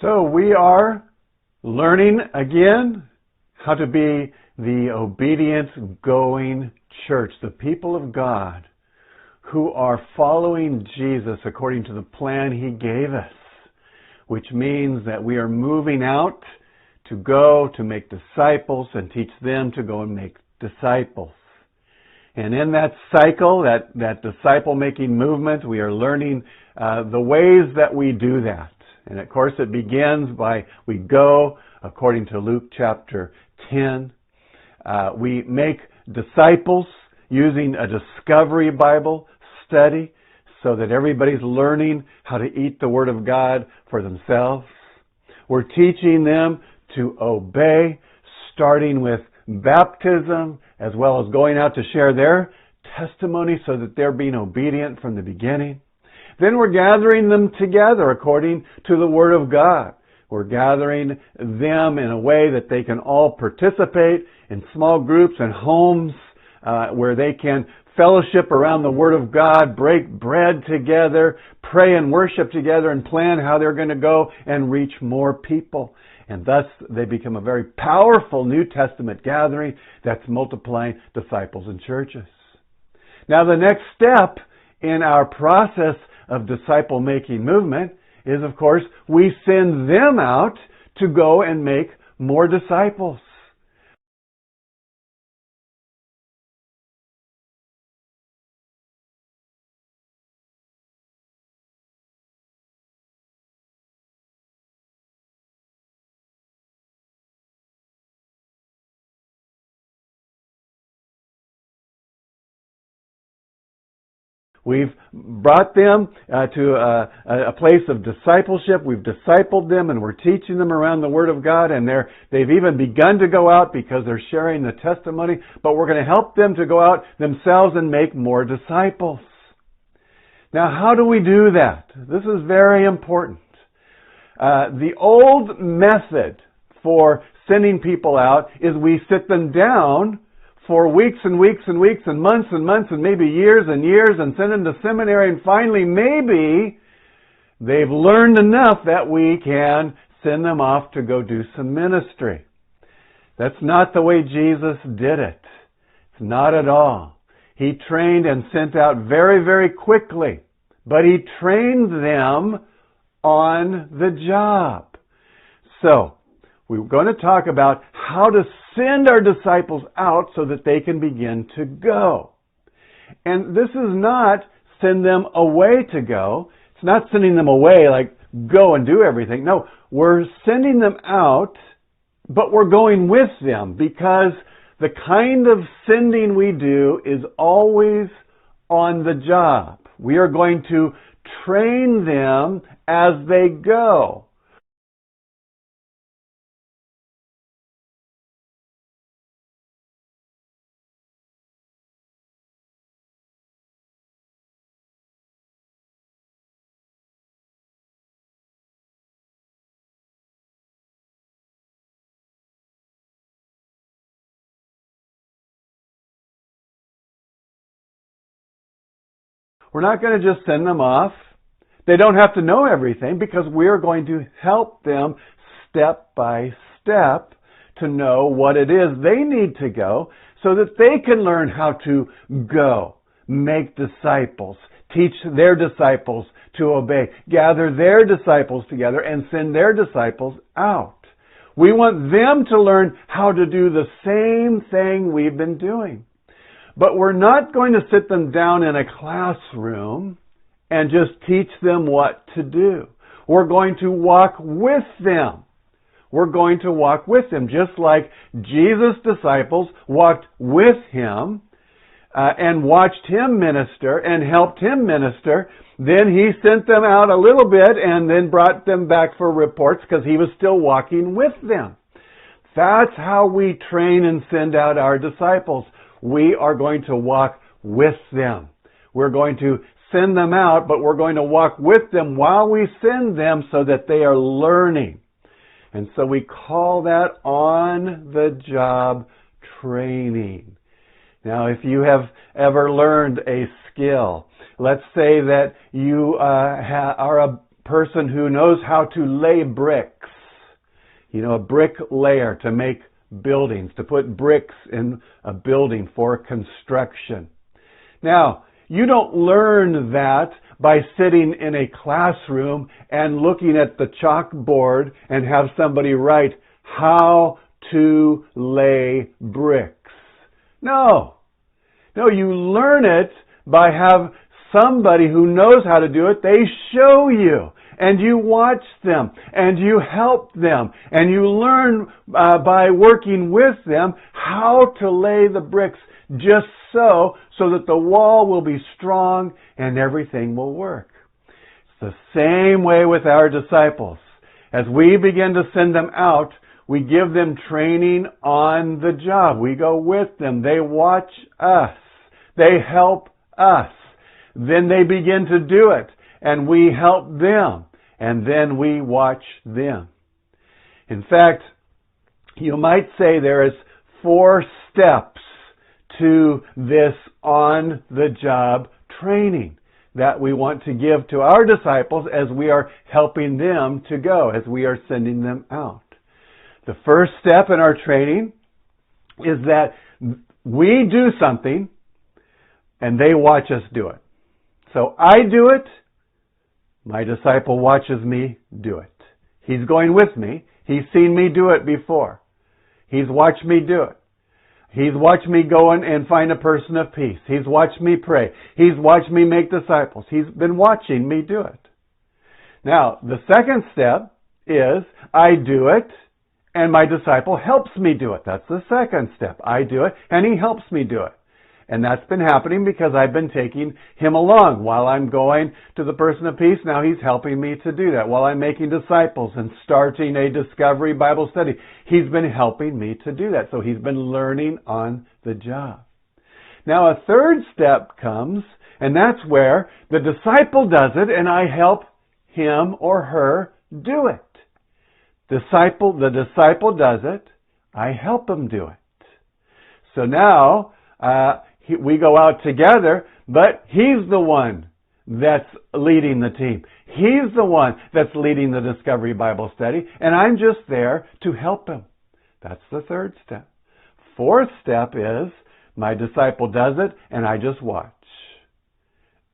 So we are learning again how to be the obedience-going church, the people of God who are following Jesus according to the plan He gave us, which means that we are moving out to go to make disciples and teach them to go and make disciples. And in that cycle, that disciple-making movement, we are learning the ways that we do that. And of course, it begins by we go, according to Luke chapter 10. We make disciples using a Discovery Bible study so that everybody's learning how to eat the Word of God for themselves. We're teaching them to obey, starting with baptism, as well as going out to share their testimony so that they're being obedient from the beginning. Then we're gathering them together according to the Word of God. We're gathering them in a way that they can all participate in small groups and homes where they can fellowship around the Word of God, break bread together, pray and worship together, and plan how they're going to go and reach more people. And thus they become a very powerful New Testament gathering that's multiplying disciples and churches. Now the next step in our process of disciple-making movement is, of course, we send them out to go and make more disciples. We've brought them to a place of discipleship. We've discipled them and we're teaching them around the Word of God, and they've even begun to go out because they're sharing the testimony, but we're going to help them to go out themselves and make more disciples. Now, how do we do that? This is very important. The old method for sending people out is we sit them down for weeks and weeks and weeks and months and maybe years and years and send them to seminary, and finally maybe they've learned enough that we can send them off to go do some ministry. That's not the way Jesus did it. It's not at all. He trained and sent out very, very quickly, but He trained them on the job. So, we're going to talk about how to send our disciples out so that they can begin to go. And this is not send them away to go. It's not sending them away like go and do everything. No, we're sending them out, but we're going with them because the kind of sending we do is always on the job. We are going to train them as they go. We're not going to just send them off. They don't have to know everything because we're going to help them step by step to know what it is they need to go so that they can learn how to go, make disciples, teach their disciples to obey, gather their disciples together and send their disciples out. We want them to learn how to do the same thing we've been doing. But we're not going to sit them down in a classroom and just teach them what to do. We're going to walk with them. We're going to walk with them, just like Jesus' disciples walked with Him and watched Him minister and helped Him minister. Then He sent them out a little bit and then brought them back for reports because He was still walking with them. That's how we train and send out our disciples. We are going to walk with them. We're going to send them out, but we're going to walk with them while we send them so that they are learning. And so we call that on-the-job training. Now, if you have ever learned a skill, let's say that you are a person who knows how to lay bricks. You know, a bricklayer to make buildings, to put bricks in a building for construction. Now, you don't learn that by sitting in a classroom and looking at the chalkboard and have somebody write how to lay bricks. No. No, you learn it by have somebody who knows how to do it. They show you, and you watch them, and you help them, and you learn by working with them how to lay the bricks just so that the wall will be strong and everything will work. It's the same way with our disciples. As we begin to send them out, we give them training on the job. We go with them. They watch us. They help us. Then they begin to do it, and we help them, and then we watch them. In fact, you might say there is 4 steps to this on-the-job training that we want to give to our disciples as we are helping them to go, as we are sending them out. The first step in our training is that we do something and they watch us do it. So I do it, my disciple watches me do it. He's going with me. He's seen me do it before. He's watched me do it. He's watched me go and find a person of peace. He's watched me pray. He's watched me make disciples. He's been watching me do it. Now, the second step is I do it and my disciple helps me do it. That's the second step. I do it and he helps me do it. And that's been happening because I've been taking him along. While I'm going to the person of peace, now he's helping me to do that. While I'm making disciples and starting a discovery Bible study, he's been helping me to do that. So he's been learning on the job. Now a third step comes, and that's where the disciple does it and I help him or her do it. The disciple does it, I help him do it. So now, we go out together, but he's the one that's leading the team. He's the one that's leading the Discovery Bible Study, and I'm just there to help him. That's the third step. Fourth step is my disciple does it, and I just watch.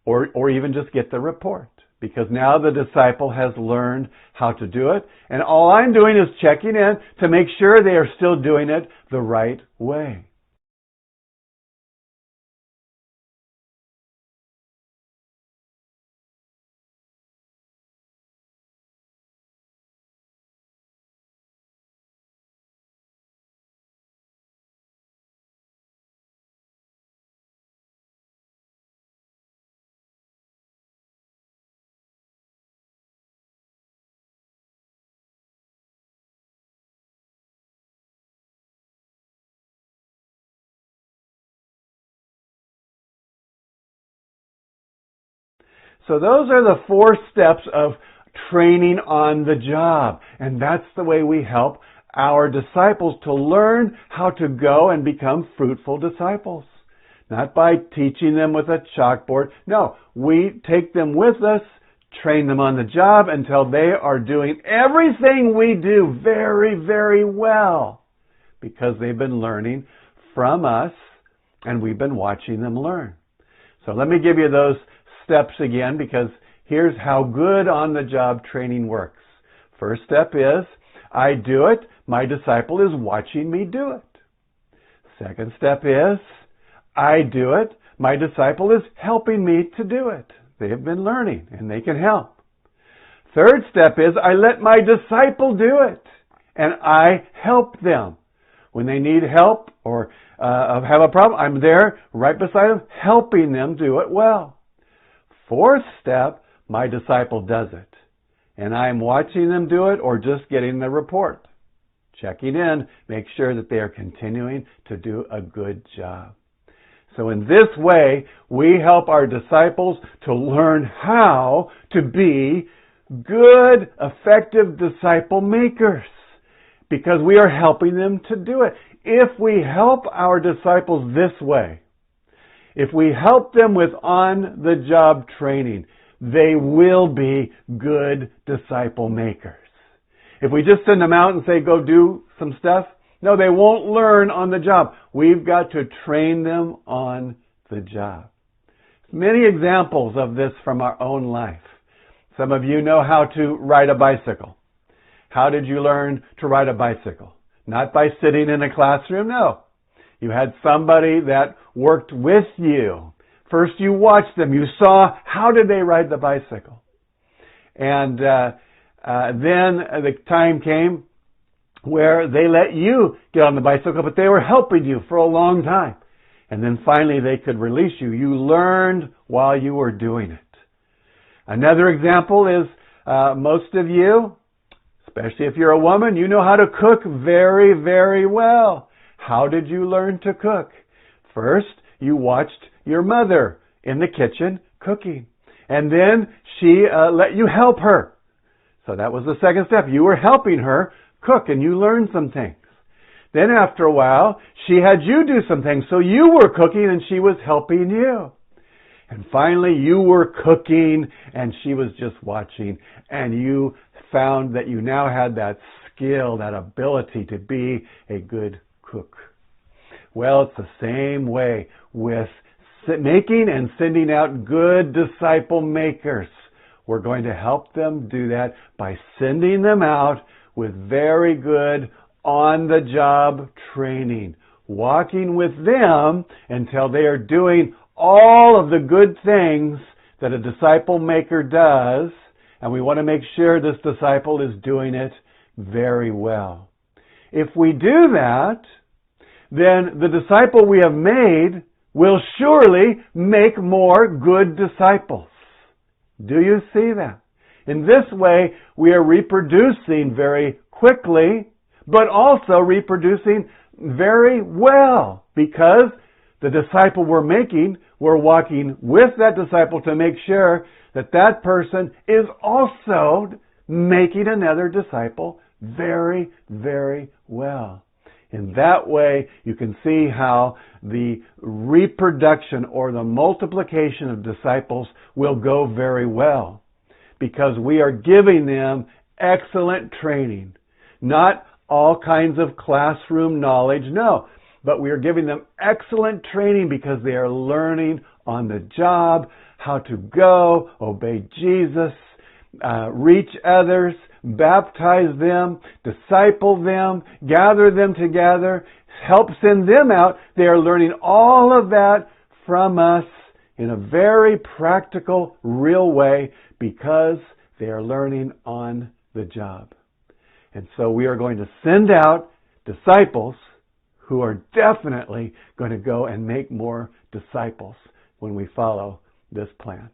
Or even just get the report. Because now the disciple has learned how to do it, and all I'm doing is checking in to make sure they are still doing it the right way. So those are the 4 steps of training on the job. And that's the way we help our disciples to learn how to go and become fruitful disciples. Not by teaching them with a chalkboard. No, we take them with us, train them on the job until they are doing everything we do very, very well. Because they've been learning from us and we've been watching them learn. So let me give you those steps again, because here's how good on-the-job training works. First step is, I do it, my disciple is watching me do it. Second step is, I do it, my disciple is helping me to do it. They have been learning and they can help. Third step is, I let my disciple do it and I help them. When they need help or have a problem, I'm there right beside them, helping them do it well. Fourth step, my disciple does it. And I'm watching them do it or just getting the report. Checking in, make sure that they are continuing to do a good job. So in this way, we help our disciples to learn how to be good, effective disciple makers. Because we are helping them to do it. If we help our disciples this way, if we help them with on-the-job training, they will be good disciple makers. If we just send them out and say, go do some stuff, no, they won't learn on the job. We've got to train them on the job. Many examples of this from our own life. Some of you know how to ride a bicycle. How did you learn to ride a bicycle? Not by sitting in a classroom, no. You had somebody that worked with you. First you watched them. You saw how did they ride the bicycle. And then the time came where they let you get on the bicycle, but they were helping you for a long time. And then finally they could release you. You learned while you were doing it. Another example is most of you, especially if you're a woman, you know how to cook very, very well. How did you learn to cook? First, you watched your mother in the kitchen cooking. And then she let you help her. So that was the second step. You were helping her cook and you learned some things. Then after a while, she had you do some things. So you were cooking and she was helping you. And finally, you were cooking and she was just watching. And you found that you now had that skill, that ability to be a good cook. Well, it's the same way with making and sending out good disciple makers. We're going to help them do that by sending them out with very good on-the-job training, walking with them until they are doing all of the good things that a disciple maker does, and we want to make sure this disciple is doing it very well. If we do that, then the disciple we have made will surely make more good disciples. Do you see that? In this way, we are reproducing very quickly, but also reproducing very well, because the disciple we're making, we're walking with that disciple to make sure that that person is also making another disciple very, very well. In that way, you can see how the reproduction or the multiplication of disciples will go very well, because we are giving them excellent training. Not all kinds of classroom knowledge, no, but we are giving them excellent training because they are learning on the job how to go, obey Jesus, reach others, baptize them, disciple them, gather them together, help send them out. They are learning all of that from us in a very practical, real way because they are learning on the job. And so we are going to send out disciples who are definitely going to go and make more disciples when we follow this plan.